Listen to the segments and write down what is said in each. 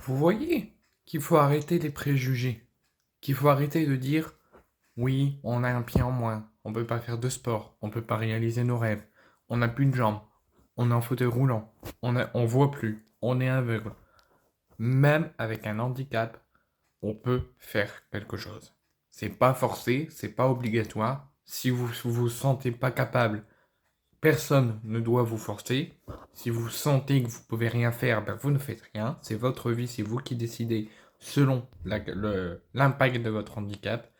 Vous voyez qu'il faut arrêter les préjugés, qu'il faut arrêter de dire oui, on a un pied en moins, on peut pas faire de sport, on peut pas réaliser nos rêves, on n'a plus de jambes, on est en fauteuil roulant, on voit plus, on est aveugle. Même avec un handicap, on peut faire quelque chose. C'est pas forcé, c'est pas obligatoire. Si vous sentez pas capable, personne ne doit vous forcer. Si vous sentez que vous pouvez rien faire, ben vous ne faites rien. C'est votre vie, c'est vous qui décidez selon l'impact de votre handicap.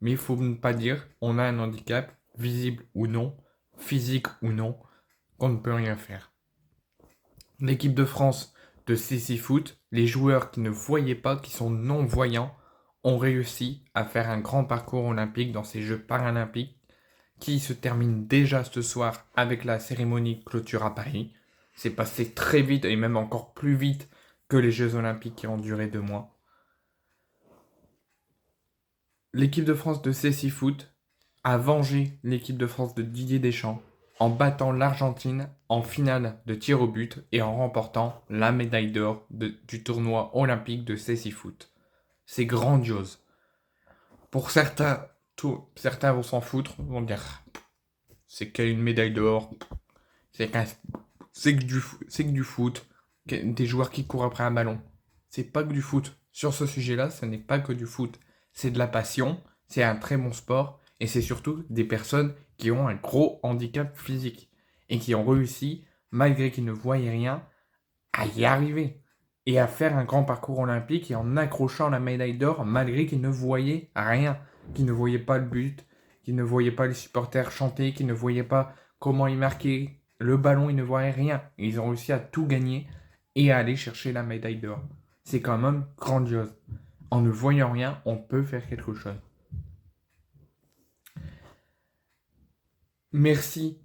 Mais il faut ne pas dire on a un handicap, visible ou non, physique ou non, qu'on ne peut rien faire. L'équipe de France de CC Foot, les joueurs qui ne voyaient pas, qui sont non-voyants, ont réussi à faire un grand parcours olympique dans ces Jeux paralympiques qui se termine déjà ce soir avec la cérémonie clôture à Paris. C'est passé très vite et même encore plus vite que les Jeux olympiques qui ont duré 2 mois. L'équipe de France de CC Foot a vengé l'équipe de France de Didier Deschamps en battant l'Argentine en finale de tir au but et en remportant la médaille d'or du tournoi olympique de CC Foot. C'est grandiose. Pour certains, certains vont s'en foutre, vont dire c'est qu'une médaille d'or, c'est que du foot, des joueurs qui courent après un ballon. C'est pas que du foot. Sur ce sujet-là, ce n'est pas que du foot. C'est de la passion, c'est un très bon sport, et c'est surtout des personnes qui ont un gros handicap physique et qui ont réussi, malgré qu'ils ne voyaient rien, à y arriver et à faire un grand parcours olympique et en accrochant la médaille d'or malgré qu'ils ne voyaient rien, qu'ils ne voyaient pas le but, qu'ils ne voyaient pas les supporters chanter, qu'ils ne voyaient pas comment ils marquaient le ballon, ils ne voyaient rien. Ils ont réussi à tout gagner et à aller chercher la médaille d'or. C'est quand même grandiose. En ne voyant rien, on peut faire quelque chose. Merci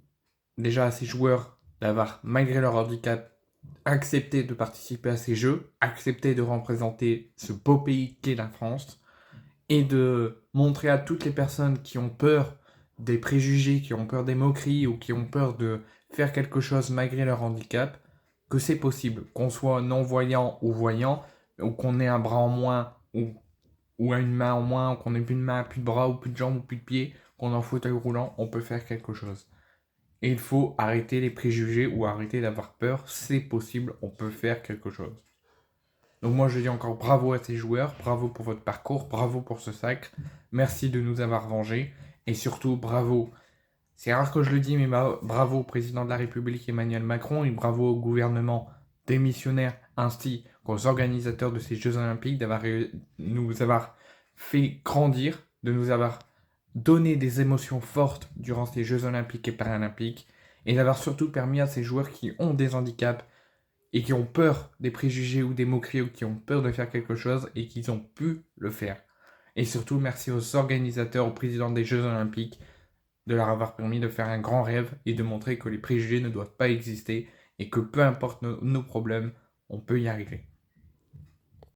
déjà à ces joueurs d'avoir, malgré leur handicap, accepté de participer à ces jeux, accepté de représenter ce beau pays qu'est la France, et de montrer à toutes les personnes qui ont peur des préjugés, qui ont peur des moqueries ou qui ont peur de faire quelque chose malgré leur handicap, que c'est possible, qu'on soit non-voyant ou voyant, ou qu'on ait un bras en moins ou une main en moins, ou qu'on ait plus de main, plus de bras ou plus de jambes ou plus de pieds, qu'on est en fauteuil roulant, on peut faire quelque chose. Et il faut arrêter les préjugés ou arrêter d'avoir peur, c'est possible, on peut faire quelque chose. Donc moi je dis encore bravo à ces joueurs, bravo pour votre parcours, bravo pour ce sacre, merci de nous avoir vengés, et surtout bravo, c'est rare que je le dis, mais bravo au président de la République Emmanuel Macron, et bravo au gouvernement démissionnaire ainsi qu'aux organisateurs de ces Jeux Olympiques nous avoir fait grandir, de nous avoir donné des émotions fortes durant ces Jeux Olympiques et Paralympiques, et d'avoir surtout permis à ces joueurs qui ont des handicaps et qui ont peur des préjugés ou des moqueries ou qui ont peur de faire quelque chose et qu'ils ont pu le faire. Et surtout, merci aux organisateurs, au président des Jeux Olympiques de leur avoir permis de faire un grand rêve et de montrer que les préjugés ne doivent pas exister et que peu importe nos problèmes, on peut y arriver.